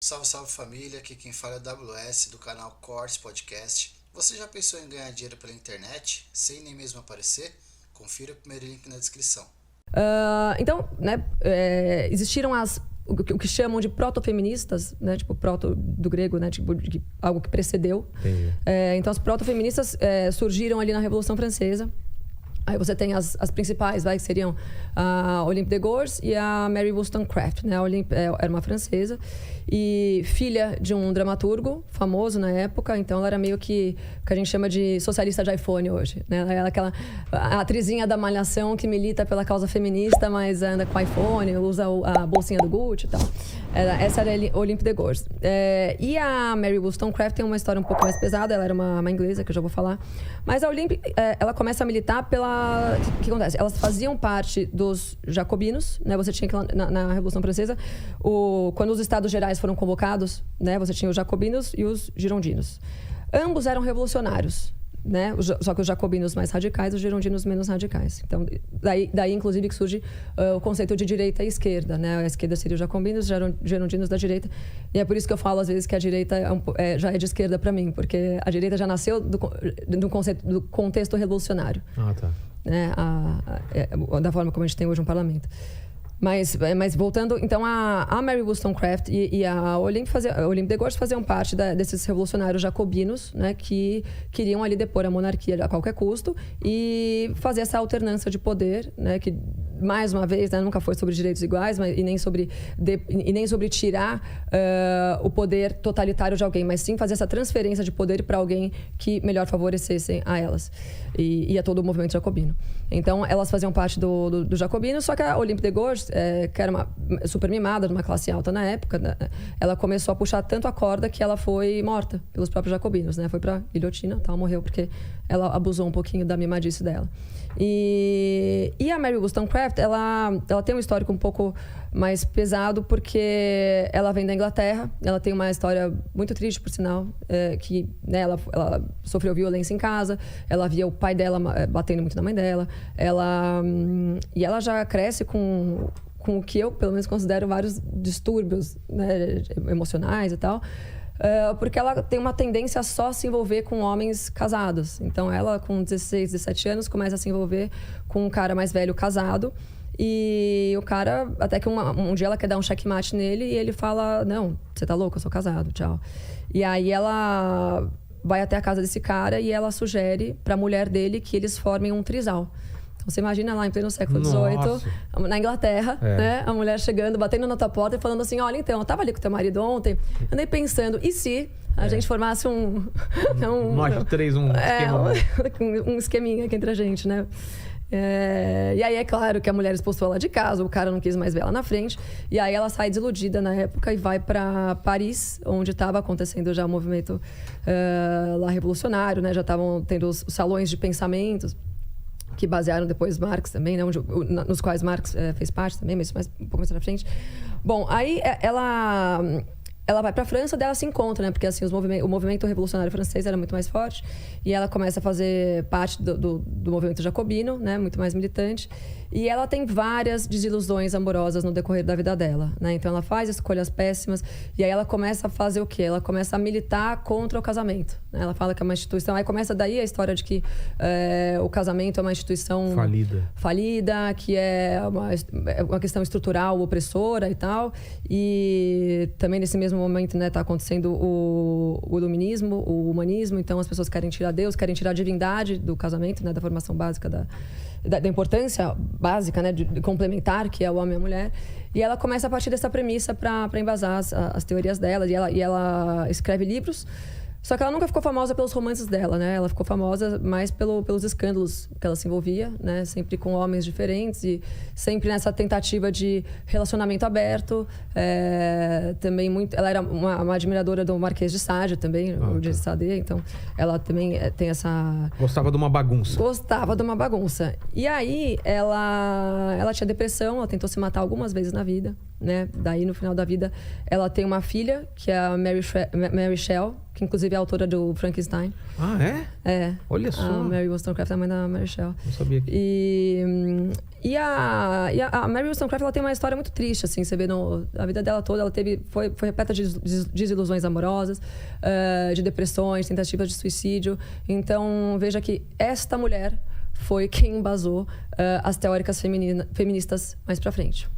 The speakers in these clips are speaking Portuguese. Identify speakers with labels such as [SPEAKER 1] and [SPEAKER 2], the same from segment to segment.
[SPEAKER 1] Salve, salve família, aqui quem fala é WS do canal Cortes Podcast. Você já pensou em ganhar dinheiro pela internet, sem nem mesmo aparecer? Confira o primeiro link na descrição.
[SPEAKER 2] Então, né, existiram o que chamam de proto-feministas, né, tipo proto do grego, né, tipo algo que precedeu. Então, as proto-feministas surgiram ali na Revolução Francesa. Aí você tem as principais, que seriam a Olympe de Gouges e a Mary Wollstonecraft, né? A Olympe era uma francesa e filha de um dramaturgo famoso na época, então ela era meio que o que a gente chama de socialista de iPhone hoje, né? Ela era aquela atrizinha da Malhação que milita pela causa feminista, mas anda com iPhone, usa a bolsinha do Gucci e tal. Essa era a Olympe de Gouges. E a Mary Wollstonecraft tem uma história um pouco mais pesada, ela era uma inglesa, que eu já vou falar. Mas a Olympe, ela começa a militar pela... O que acontece? Elas faziam parte dos jacobinos, né? Você tinha que, na Revolução Francesa, quando os Estados Gerais foram convocados, né? Você tinha os jacobinos e os girondinos. Ambos eram revolucionários, né? Só que os jacobinos mais radicais, os girondinos menos radicais. Então, daí inclusive, que surge o conceito de direita e esquerda, né? A esquerda seria os jacobinos, os girondinos da direita. E é por isso que eu falo, às vezes, que a direita já é de esquerda para mim, porque a direita já nasceu do conceito do contexto revolucionário.
[SPEAKER 3] Tá.
[SPEAKER 2] Né? Da forma como a gente tem hoje um parlamento. Mas voltando, então a Mary Wollstonecraft e a Olympe de Gouges faziam parte desses revolucionários jacobinos, né, que queriam ali depor a monarquia a qualquer custo e fazer essa alternância de poder, né, que mais uma vez, né, nunca foi sobre direitos iguais, e nem sobre tirar o poder totalitário de alguém, mas sim fazer essa transferência de poder para alguém que melhor favorecesse a elas e a todo o movimento jacobino. Então, elas faziam parte do jacobino, só que a Olympe de Gouges, que era uma super mimada, de uma classe alta na época, né, ela começou a puxar tanto a corda que ela foi morta pelos próprios jacobinos, né? Foi para guilhotina, tal, morreu porque ela abusou um pouquinho da mimadice dela. E a Mary Wollstonecraft, ela tem um histórico um pouco mais pesado porque ela vem da Inglaterra, ela tem uma história muito triste, por sinal, que, né, ela sofreu violência em casa, ela via o pai dela batendo muito na mãe dela, e ela já cresce com o que eu, pelo menos, considero vários distúrbios, né, emocionais e tal. Porque ela tem uma tendência a só se envolver com homens casados. Então, ela, com 16, 17 anos, começa a se envolver com um cara mais velho casado. E o cara, até que um dia ela quer dar um checkmate nele e ele fala: não, você tá louco, eu sou casado, tchau. E aí ela vai até a casa desse cara e ela sugere pra mulher dele que eles formem um trisal. Você imagina lá em pleno século XVIII, na Inglaterra, né? A mulher chegando, batendo na tua porta e falando assim: olha, então, eu tava ali com teu marido ontem, andei pensando, e se a gente formasse
[SPEAKER 3] Nós três,
[SPEAKER 2] um esqueminha aqui entre a gente, né? E aí é claro que a mulher expulsou ela de casa, o cara não quis mais ver ela na frente, e aí ela sai desiludida na época e vai para Paris, onde estava acontecendo já o movimento lá revolucionário, né? Já estavam tendo os salões de pensamentos, que basearam depois Marx também, né? Nos quais Marx fez parte também, mas um pouco mais pra frente. Bom, aí ela vai para a França, dela se encontra, né? Porque assim, o movimento revolucionário francês era muito mais forte e ela começa a fazer parte do movimento jacobino, né? Muito mais militante. E ela tem várias desilusões amorosas no decorrer da vida dela, né? Então ela faz escolhas péssimas e aí ela começa a fazer o quê? Ela começa a militar contra o casamento, né? Ela fala que é uma instituição... Aí começa daí a história de que o casamento é uma instituição... Falida, que é uma questão estrutural, opressora e tal. E também nesse mesmo momento, né, tá acontecendo o iluminismo, o humanismo. Então as pessoas querem tirar Deus, querem tirar a divindade do casamento, né? Da formação básica da importância básica, né, de complementar, que é o homem e a mulher. E ela começa a partir dessa premissa para embasar as teorias dela. E ela escreve livros. Só que ela nunca ficou famosa pelos romances dela, né? Ela ficou famosa mais pelos escândalos que ela se envolvia, né? Sempre com homens diferentes e sempre nessa tentativa de relacionamento aberto. Também muito... Ela era uma admiradora do Marquês de Sade também, o de Sade. Então, ela também tem essa...
[SPEAKER 3] Gostava de uma bagunça.
[SPEAKER 2] Gostava de uma bagunça. E aí, ela tinha depressão, ela tentou se matar algumas vezes na vida, né? Daí, no final da vida, ela tem uma filha, que é a Mary Shell, que inclusive é a autora do Frankenstein.
[SPEAKER 3] Ah, é?
[SPEAKER 2] É.
[SPEAKER 3] Olha só.
[SPEAKER 2] A Mary Wollstonecraft é a mãe da Mary Shelley.
[SPEAKER 3] Não sabia.
[SPEAKER 2] E a Mary Wollstonecraft, ela tem uma história muito triste, assim. Você vê a vida dela toda, ela foi repleta de desilusões amorosas, de depressões, tentativas de suicídio. Então, veja que esta mulher foi quem embasou as teóricas feministas mais pra frente.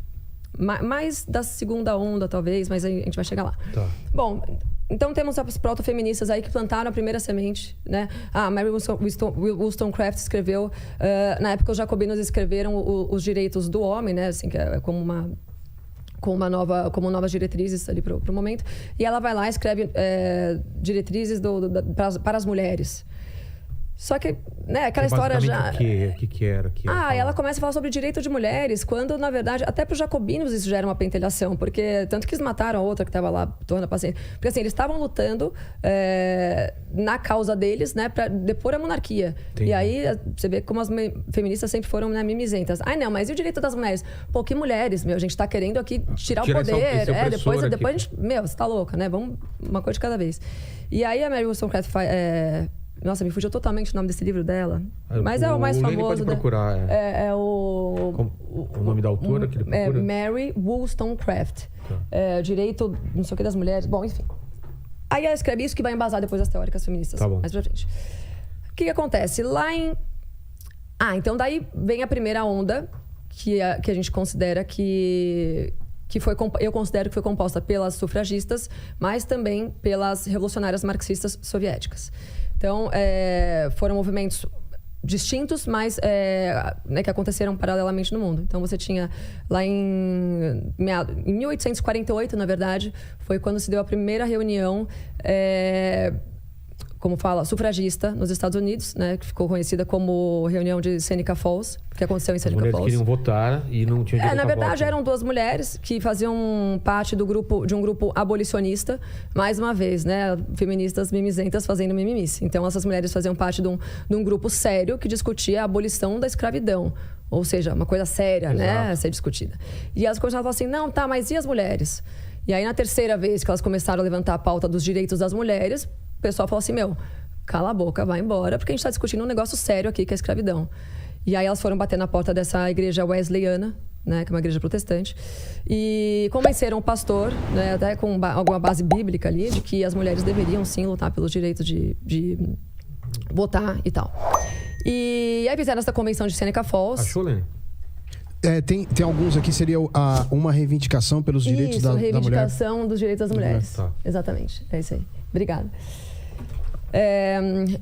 [SPEAKER 2] Mais da segunda onda, talvez, mas a gente vai chegar lá.
[SPEAKER 3] Tá.
[SPEAKER 2] Bom, então temos as proto-feministas aí que plantaram a primeira semente, né? A Mary Wollstonecraft escreveu... na época, os jacobinos escreveram os direitos do homem, né? Assim, que é como novas diretrizes ali pro momento. E ela vai lá e escreve diretrizes para as mulheres. Só que, né, aquela história já...
[SPEAKER 3] O que era?
[SPEAKER 2] Ela começa a falar sobre o direito de mulheres, quando, na verdade, até para os jacobinos isso já era uma pentelhação, porque tanto que eles mataram a outra que estava lá, tornando a paciente. Porque, assim, eles estavam lutando na causa deles, né, para depor a monarquia.
[SPEAKER 3] Entendi.
[SPEAKER 2] E aí, você vê como as feministas sempre foram, né, mimizentas. Não, mas e o direito das mulheres? Pô, que mulheres, meu, a gente está querendo aqui tirar o poder. Depois a gente... Meu, você tá louca, né? Vamos uma coisa de cada vez. E aí a Mary Wollstonecraft nossa, me fugiu totalmente o nome desse livro dela. Mas é o mais famoso.
[SPEAKER 3] Pode procurar.
[SPEAKER 2] O
[SPEAKER 3] nome da autora que ele procura?
[SPEAKER 2] Mary Wollstonecraft. Direito, não sei o que, das mulheres. Bom, enfim. Aí ela escreve isso que vai embasar depois as teóricas feministas.
[SPEAKER 3] Tá bom.
[SPEAKER 2] Mais pra frente. O que acontece? Então daí vem a primeira onda que a gente considera que eu considero que foi composta pelas sufragistas, mas também pelas revolucionárias marxistas soviéticas. Então, foram movimentos distintos, mas que aconteceram paralelamente no mundo. Então, você tinha lá em 1848, na verdade, foi quando se deu a primeira reunião, sufragista nos Estados Unidos, né, que ficou conhecida como reunião de Seneca Falls, que aconteceu em Seneca Falls.
[SPEAKER 3] As mulheres queriam votar e não tinham direito
[SPEAKER 2] na
[SPEAKER 3] a
[SPEAKER 2] verdade,
[SPEAKER 3] voto.
[SPEAKER 2] eram duas mulheres que faziam parte de um grupo abolicionista, mais uma vez, né, feministas mimizentas fazendo mimimice. Então, essas mulheres faziam parte de um grupo sério que discutia a abolição da escravidão. Ou seja, uma coisa séria, né, a ser discutida. E elas começaram a falar assim, não, tá, mas e as mulheres? E aí, na terceira vez que elas começaram a levantar a pauta dos direitos das mulheres, o pessoal falou assim, cala a boca, vai embora, porque a gente está discutindo um negócio sério aqui, que é a escravidão. E aí elas foram bater na porta dessa igreja wesleyana, né, que é uma igreja protestante, e convenceram o pastor, né, até com alguma base bíblica ali, de que as mulheres deveriam sim lutar pelos direitos de votar e tal. E aí fizeram essa convenção de Seneca Falls.
[SPEAKER 3] Achou, Lene?
[SPEAKER 4] Tem alguns aqui, seria uma reivindicação pelos direitos da mulher.
[SPEAKER 2] Reivindicação dos direitos das mulheres.
[SPEAKER 3] Tá.
[SPEAKER 2] Exatamente, é isso aí. Obrigada.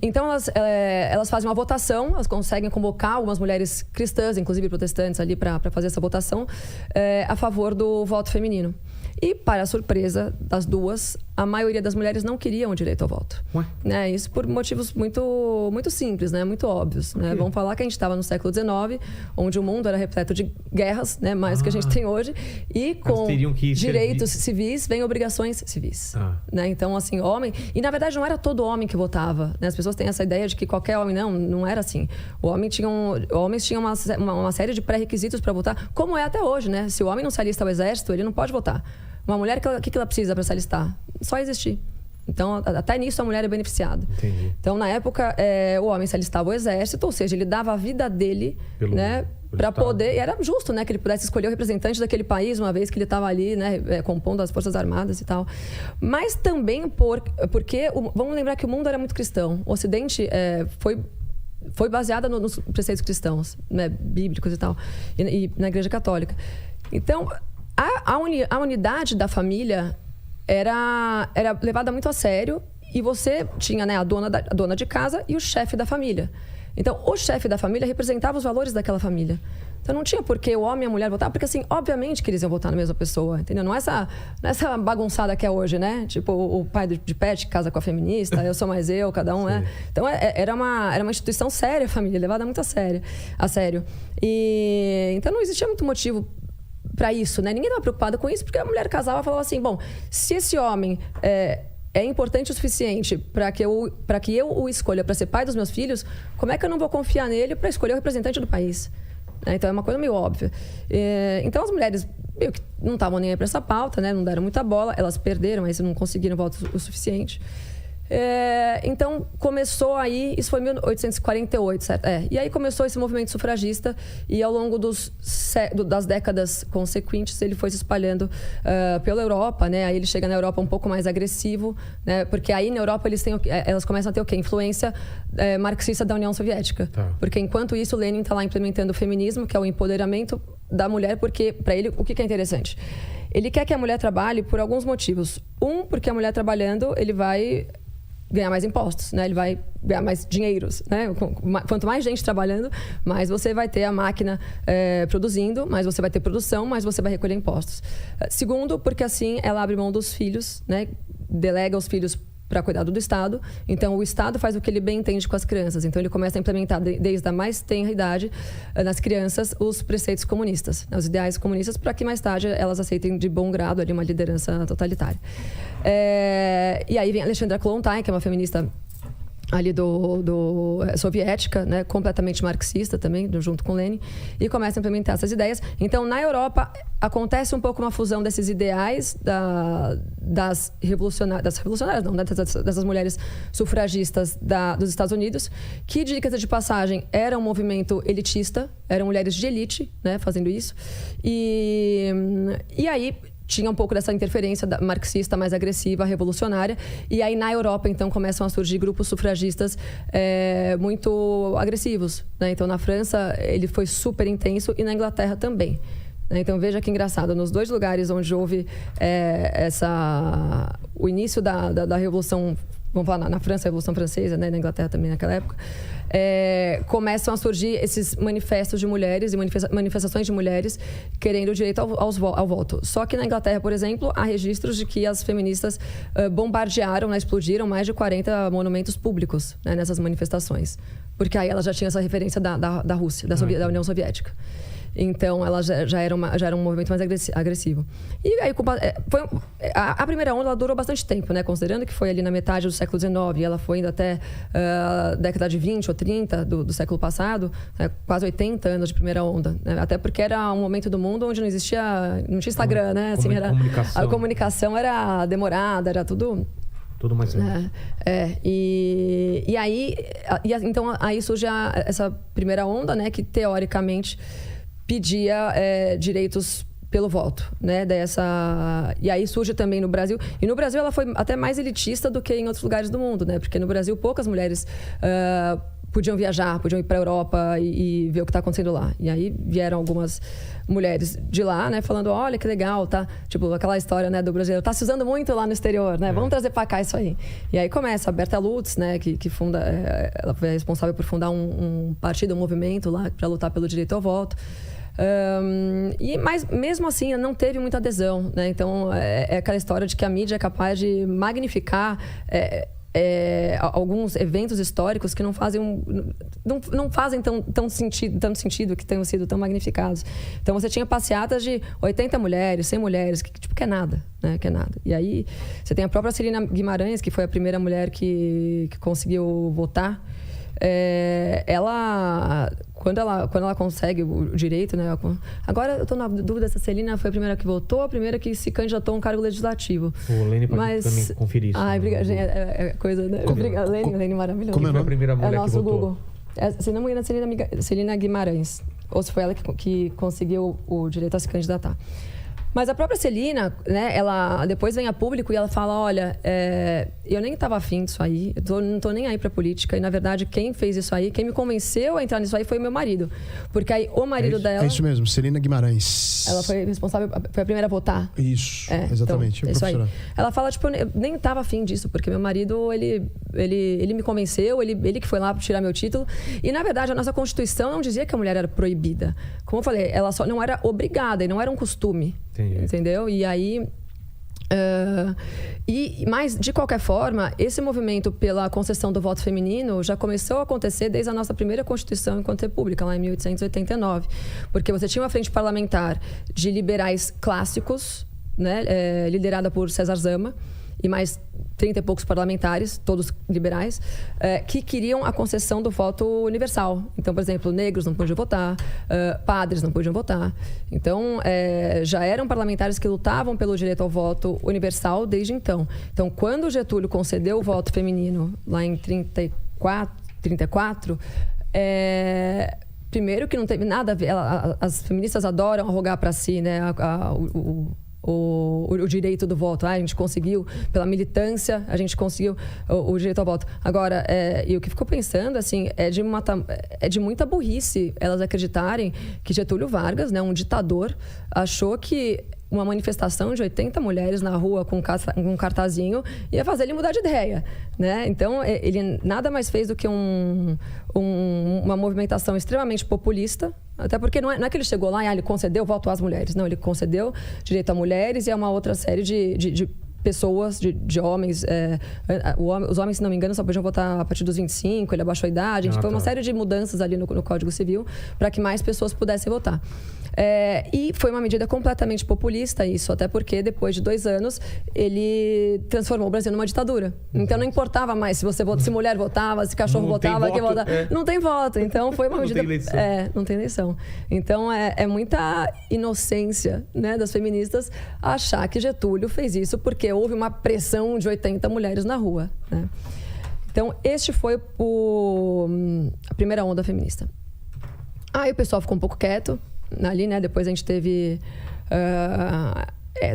[SPEAKER 2] Então elas fazem uma votação, elas conseguem convocar algumas mulheres cristãs, inclusive protestantes, ali para fazer essa votação a favor do voto feminino. E, para a surpresa das duas, a maioria das mulheres não queriam o direito ao voto.
[SPEAKER 3] Ué?
[SPEAKER 2] Né? Isso por motivos muito, muito simples, né? Muito óbvios. Né? Vamos falar que a gente estava no século XIX, onde o mundo era repleto de guerras, né? Mais do que a gente tem hoje. E com direitos civis vem obrigações civis. Né? Então, assim, homem... E, na verdade, não era todo homem que votava. Né? As pessoas têm essa ideia de que qualquer homem... Não era assim. Homens tinham uma série de pré-requisitos para votar, como é até hoje, né? Se o homem não se alista ao exército, ele não pode votar. Uma mulher, o que ela precisa para se alistar? Só existir. Então, até nisso a mulher é beneficiada.
[SPEAKER 3] Entendi.
[SPEAKER 2] Então, na época, o homem se alistava ao exército, ou seja, ele dava a vida dele, né, para poder... E era justo, né, que ele pudesse escolher o representante daquele país, uma vez que ele estava ali, né, compondo as Forças Armadas e tal. Mas também porque... Vamos lembrar que o mundo era muito cristão. O Ocidente foi baseado nos preceitos cristãos, né, bíblicos e tal, e na Igreja Católica. Então... A unidade da família era levada muito a sério, e você tinha, né, a dona de casa e o chefe da família. Então, o chefe da família representava os valores daquela família. Então, não tinha por que o homem e a mulher votar, porque, assim, obviamente que eles iam votar na mesma pessoa, entendeu? Não é essa bagunçada que é hoje, né? Tipo, o pai de pet casa com a feminista, eu sou mais eu, cada um é. Então, era uma instituição séria, a família, levada muito a sério. E, então, não existia muito motivo para isso, né? Ninguém estava preocupado com isso, porque a mulher casava e falava assim, bom, se esse homem é importante o suficiente para que eu o escolha para ser pai dos meus filhos, como é que eu não vou confiar nele para escolher o representante do país? Então é uma coisa meio óbvia. Então as mulheres meio que não estavam nem aí para essa pauta, né? Não deram muita bola, elas perderam, mas não conseguiram voto o suficiente. Então, começou aí, isso foi em 1848, certo? E aí começou esse movimento sufragista e ao longo das décadas consequentes ele foi se espalhando pela Europa, né? Aí ele chega na Europa um pouco mais agressivo, né? Porque aí na Europa elas começam a ter o quê? Influência marxista da União Soviética.
[SPEAKER 3] Tá.
[SPEAKER 2] Porque enquanto isso, Lenin está lá implementando o feminismo, que é o empoderamento da mulher, porque para ele, o que é interessante? Ele quer que a mulher trabalhe por alguns motivos. Porque a mulher trabalhando, ele vai ganhar mais impostos, né? Ele vai ganhar mais dinheiros, né? Quanto mais gente trabalhando, mais você vai ter a máquina produzindo, mais você vai ter produção, mais você vai recolher impostos. Segundo, porque assim ela abre mão dos filhos, né? Delega os filhos para cuidado do Estado. Então, o Estado faz o que ele bem entende com as crianças. Então, ele começa a implementar, desde a mais tenra idade, nas crianças, os preceitos comunistas, os ideais comunistas, para que mais tarde elas aceitem de bom grado ali uma liderança totalitária. E aí vem Alexandra Kollontai, que é uma feminista ali soviética, né, completamente marxista também, junto com Lenin, e começa a implementar essas ideias. Então, na Europa, acontece um pouco uma fusão desses ideais das revolucionárias, não, dessas mulheres sufragistas dos Estados Unidos, que, diga-se de passagem, era um movimento elitista, eram mulheres de elite, né, fazendo isso. E aí tinha um pouco dessa interferência marxista mais agressiva, revolucionária. E aí, na Europa, então, começam a surgir grupos sufragistas muito agressivos, né? Então, na França, ele foi super intenso e na Inglaterra também. Então, veja que engraçado. Nos dois lugares onde houve o início da Revolução, vamos falar na França, a Revolução Francesa, né? Na Inglaterra também naquela época, começam a surgir esses manifestos de mulheres e manifestações de mulheres querendo o direito ao voto. Só que na Inglaterra, por exemplo, há registros de que as feministas bombardearam, né, explodiram mais de 40 monumentos públicos, né, nessas manifestações. Porque aí elas já tinham essa referência da Rússia, da União Soviética. Então, ela já era um movimento mais agressivo. E aí, a primeira onda ela durou bastante tempo, né? Considerando que foi ali na metade do século XIX, e ela foi indo até a década de 20 ou 30 do século passado, quase 80 anos de primeira onda. Né? Até porque era um momento do mundo onde não tinha Instagram, né? Assim, a comunicação era demorada, era tudo
[SPEAKER 3] mais lento.
[SPEAKER 2] E aí, então, aí surge essa primeira onda, né? Que teoricamente pedia direitos pelo voto, né? E aí surge também no Brasil. E no Brasil ela foi até mais elitista do que em outros lugares do mundo, né? Porque no Brasil poucas mulheres podiam viajar, podiam ir para a Europa e ver o que está acontecendo lá. E aí vieram algumas mulheres de lá, né? Falando, olha que legal, tá? Tipo, aquela história, né, do brasileiro. Tá se usando muito lá no exterior, né? Vamos trazer para cá isso aí. E aí começa a Berta Lutz, né? Que funda... ela foi responsável por fundar um partido, um movimento lá para lutar pelo direito ao voto. Mas mesmo assim não teve muita adesão, né? Então é aquela história de que a mídia é capaz de magnificar alguns eventos históricos que não fazem tanto sentido, que tenham sido tão magnificados. Então você tinha passeatas de 80 mulheres, 100 mulheres, que é nada, né? Que é nada. E aí você tem a própria Celina Guimarães, que foi a primeira mulher que conseguiu votar. Quando ela consegue o direito, né? Agora eu estou na dúvida se a Celina foi a primeira que votou, a primeira que se candidatou a um cargo legislativo.
[SPEAKER 3] O Lene pode também conferir isso.
[SPEAKER 2] Obrigada, gente. Coisa, né? Obrigada, Lene maravilhoso.
[SPEAKER 3] Como é a primeira mulher que votou?
[SPEAKER 2] Google. Se não me engano, é Celina Guimarães. Ou se foi ela que conseguiu o direito a se candidatar. Mas a própria Celina, né, ela depois vem a público e ela fala, olha, eu nem estava afim disso aí, não tô nem aí pra política. E, na verdade, quem fez isso aí, quem me convenceu a entrar nisso aí foi o meu marido. Porque aí o marido dela...
[SPEAKER 4] É isso mesmo, Celina Guimarães.
[SPEAKER 2] Ela foi responsável, foi a primeira a votar.
[SPEAKER 4] Isso, exatamente.
[SPEAKER 2] Então, isso aí. Ela fala, tipo, eu nem estava afim disso, porque meu marido, ele me convenceu, ele que foi lá tirar meu título. E, na verdade, a nossa Constituição não dizia que a mulher era proibida. Como eu falei, ela só não era obrigada e não era um costume. Entendeu? E aí... mas, de qualquer forma, esse movimento pela concessão do voto feminino já começou a acontecer desde a nossa primeira Constituição enquanto República, lá em 1889. Porque você tinha uma frente parlamentar de liberais clássicos, né, liderada por César Zama, e mais 30 e poucos parlamentares, todos liberais, que queriam a concessão do voto universal. Então, por exemplo, negros não podiam votar, padres não podiam votar. Então, já eram parlamentares que lutavam pelo direito ao voto universal desde então. Então, quando Getúlio concedeu o voto feminino, lá em 34, primeiro que não teve nada a ver, as feministas adoram arrogar para si, né, o direito do voto. A gente conseguiu, pela militância, a gente conseguiu o direito ao voto. Agora, e o que ficou pensando, assim, é de muita burrice elas acreditarem que Getúlio Vargas, né, um ditador, achou que uma manifestação de 80 mulheres na rua com um cartazinho ia fazer ele mudar de ideia, né? Então, ele nada mais fez do que uma movimentação extremamente populista, até porque não é que ele chegou lá e ele concedeu o voto às mulheres. Não, ele concedeu direito a mulheres e a uma outra série de pessoas, de homens. Os homens, se não me engano, só podiam votar a partir dos 25, ele abaixou a idade. Foi uma série de mudanças ali no Código Civil para que mais pessoas pudessem votar. E foi uma medida completamente populista isso, até porque depois de 2 anos ele transformou o Brasil numa ditadura. Então não importava mais se mulher votava, se cachorro votava, quem votava. Não tem voto. Então foi uma medida. Não tem eleição. Então é muita inocência, né, das feministas achar que Getúlio fez isso porque houve uma pressão de 80 mulheres na rua, né? Então este foi a primeira onda feminista. Aí o pessoal ficou um pouco quieto ali, né? Depois a gente teve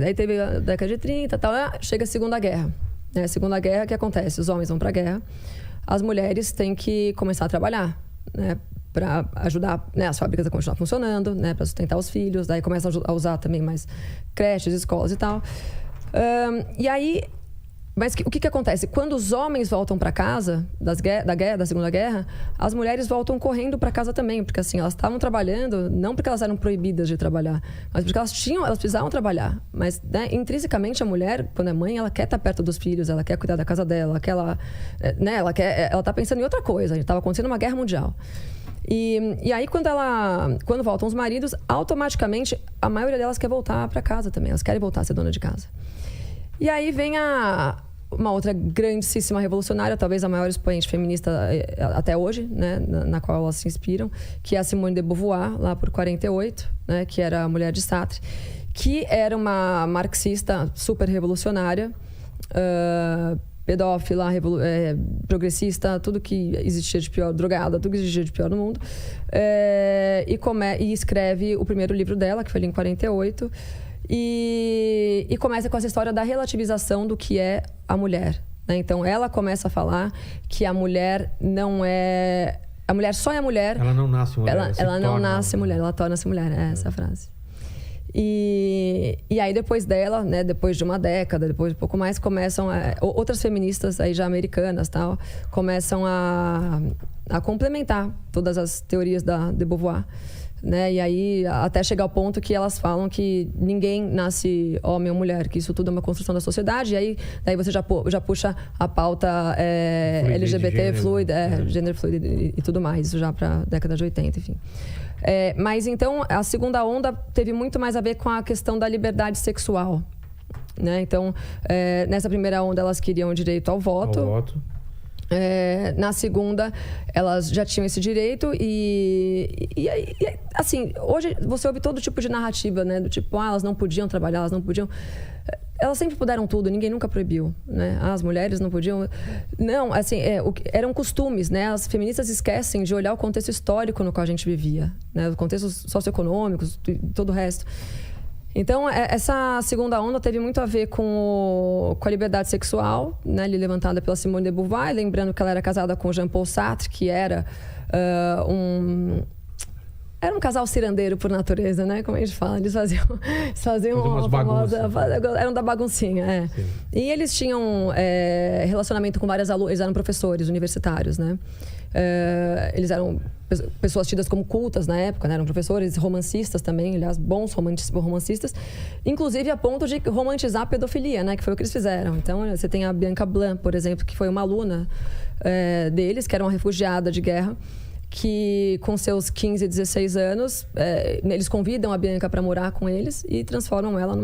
[SPEAKER 2] daí teve a década de 30 e tal, chega a Segunda Guerra, né? Segunda Guerra, o que acontece? Os homens vão pra guerra, as mulheres têm que começar a trabalhar, né, para ajudar, né, as fábricas a continuar funcionando, né, para sustentar os filhos. Daí começam a usar também mais creches, escolas e tal. E aí, mas o que acontece? Quando os homens voltam para casa da Segunda Guerra, as mulheres voltam correndo para casa também, porque assim, elas estavam trabalhando, não porque elas eram proibidas de trabalhar, mas porque elas precisavam trabalhar. Mas, né, intrinsecamente a mulher, quando é mãe, ela quer estar perto dos filhos, ela quer cuidar da casa dela, ela tá pensando em outra coisa. Estava acontecendo uma guerra mundial. E aí, quando voltam os maridos, automaticamente a maioria delas quer voltar para casa também. Elas querem voltar a ser dona de casa. E aí vem uma outra grandíssima revolucionária, talvez a maior expoente feminista até hoje, né, na qual elas se inspiram, que é a Simone de Beauvoir, lá por 48, né, que era a mulher de Sartre, que era uma marxista super revolucionária, pedófila, progressista, tudo que existia de pior, drogada, tudo que existia de pior no mundo. E escreve o primeiro livro dela, que foi ali em 48, e começa com essa história da relativização do que é a mulher, né? Então, ela começa a falar que a mulher não é... A mulher só é mulher...
[SPEAKER 3] Ela não nasce mulher.
[SPEAKER 2] Ela não nasce mulher, ela torna-se mulher. É essa a frase. E aí, depois dela, né, depois de uma década, depois de pouco mais, começam outras feministas aí já americanas, tal, começam a complementar todas as teorias de Beauvoir, né? E aí, até chegar ao ponto que elas falam que ninguém nasce homem ou mulher, que isso tudo é uma construção da sociedade. E aí, daí você já puxa a pauta LGBT, gênero fluido e tudo mais, isso já para a década de 80, enfim. Mas então, a segunda onda teve muito mais a ver com a questão da liberdade sexual, né? Então, nessa primeira onda, elas queriam o direito ao voto. Na segunda, elas já tinham esse direito e assim, hoje você ouve todo tipo de narrativa, né? Do tipo, elas não podiam trabalhar, elas não podiam... Elas sempre puderam tudo, ninguém nunca proibiu, né? As mulheres não podiam... Não, assim, eram costumes, né? As feministas esquecem de olhar o contexto histórico no qual a gente vivia, né? Os contextos socioeconômicos e todo o resto. Então, essa segunda onda teve muito a ver com a liberdade sexual, né, levantada pela Simone de Beauvoir, lembrando que ela era casada com Jean-Paul Sartre, que era era um casal cirandeiro por natureza, né? Como a gente fala, eles faziam uma famosa... Eram da baguncinha, E eles tinham relacionamento com várias alunas, eles eram professores universitários, né? Eles eram pessoas tidas como cultas na época, né? Eram professores, romancistas também, aliás, bons romancistas, inclusive a ponto de romantizar a pedofilia, né? Que foi o que eles fizeram. Então, você tem a Bianca Blanc, por exemplo, que foi uma aluna deles, que era uma refugiada de guerra, que com seus 15, 16 anos, eles convidam a Bianca para morar com eles e transformam ela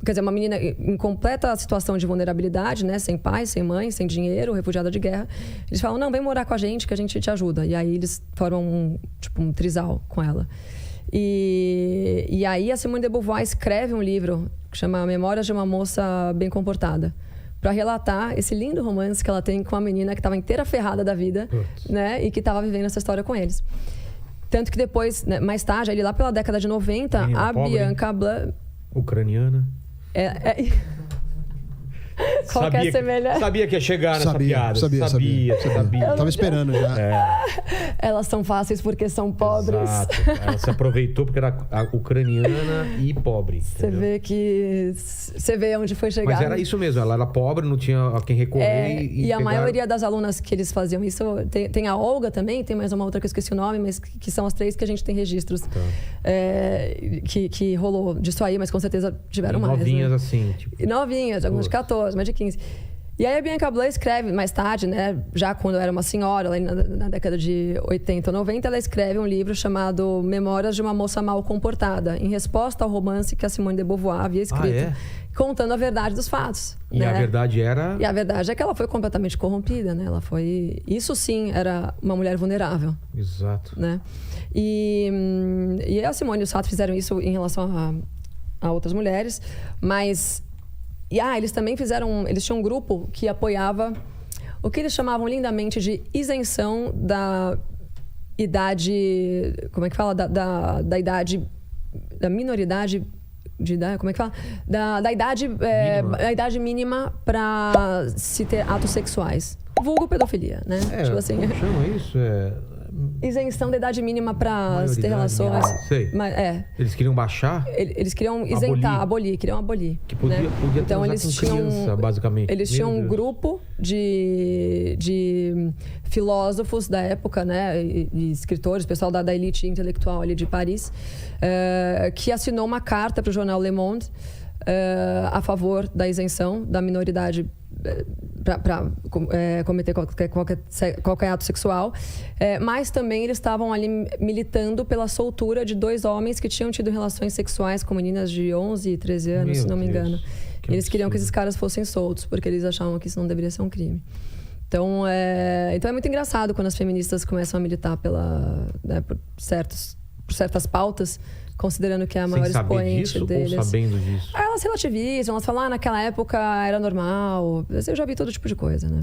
[SPEAKER 2] quer dizer, uma menina em completa situação de vulnerabilidade, né? Sem pai, sem mãe, sem dinheiro, refugiada de guerra. Eles falam, não, vem morar com a gente que a gente te ajuda. E aí eles formam um trisal com ela. E aí a Simone de Beauvoir escreve um livro que chama Memórias de uma Moça Bem Comportada, para relatar esse lindo romance que ela tem com uma menina que estava inteira ferrada da vida, né? E que estava vivendo essa história com eles. Tanto que depois, né, mais tarde, ali lá pela década de 90,
[SPEAKER 3] menina
[SPEAKER 2] a
[SPEAKER 3] pobre,
[SPEAKER 2] Bianca Blanc...
[SPEAKER 3] Ucraniana.
[SPEAKER 2] Qual que é a semelhança?
[SPEAKER 3] Sabia que ia chegar nessa piada. Sabia.
[SPEAKER 4] Tava esperando já.
[SPEAKER 2] Elas são fáceis porque são pobres.
[SPEAKER 3] Exato. Ela se aproveitou porque era ucraniana e pobre.
[SPEAKER 2] Você vê onde foi chegar.
[SPEAKER 3] Mas era isso mesmo, ela era pobre, não tinha a quem recorrer.
[SPEAKER 2] E a maioria das alunas que eles faziam isso... Tem a Olga também, tem mais uma outra que eu esqueci o nome, mas que são as 3 que a gente tem registros. Tá. Que rolou disso aí, mas com certeza tiveram mais.
[SPEAKER 3] Novinhas,
[SPEAKER 2] né?
[SPEAKER 3] Assim. Tipo...
[SPEAKER 2] Novinhas, algumas de 14, mais de 15. E aí a Bianca Blanc escreve mais tarde, né? Já quando eu era uma senhora, lá na década de 80 ou 90, ela escreve um livro chamado Memórias de uma Moça Mal Comportada, em resposta ao romance que a Simone de Beauvoir havia escrito, contando a verdade dos fatos.
[SPEAKER 3] E
[SPEAKER 2] né?
[SPEAKER 3] a verdade era...
[SPEAKER 2] E a verdade é que ela foi completamente corrompida, né? Ela foi... Isso sim era uma mulher vulnerável.
[SPEAKER 3] Exato.
[SPEAKER 2] Né? E a Simone e o Sartre fizeram isso em relação a outras mulheres, mas... eles também fizeram... Eles tinham um grupo que apoiava o que eles chamavam lindamente de isenção da idade... Como é que fala? Da idade... Da minoridade... como é que fala? Da idade... a idade mínima para se ter atos sexuais. Vulgo pedofilia, né?
[SPEAKER 3] Tipo assim... Como chama isso?
[SPEAKER 2] Isenção da idade mínima para se ter relações.
[SPEAKER 3] Sei. Eles queriam baixar?
[SPEAKER 2] Eles queriam isentar, queriam abolir.
[SPEAKER 3] Que podia
[SPEAKER 2] então eles tinham criança,
[SPEAKER 3] basicamente.
[SPEAKER 2] Eles tinham um grupo de filósofos da época, né, e escritores, pessoal da elite intelectual ali de Paris, que assinou uma carta para o jornal Le Monde a favor da isenção da minoridade para cometer qualquer ato sexual, mas também eles estavam ali militando pela soltura de 2 homens que tinham tido relações sexuais com meninas de 11 e 13 anos, se não me engano. E eles queriam que esses caras fossem soltos, porque eles achavam que isso não deveria ser um crime. Então é muito engraçado quando as feministas começam a militar por certas pautas, considerando que é a maior expoente deles.
[SPEAKER 3] Ou sabendo disso?
[SPEAKER 2] Elas relativizam, elas falam, naquela época era normal. Eu já vi todo tipo de coisa, né?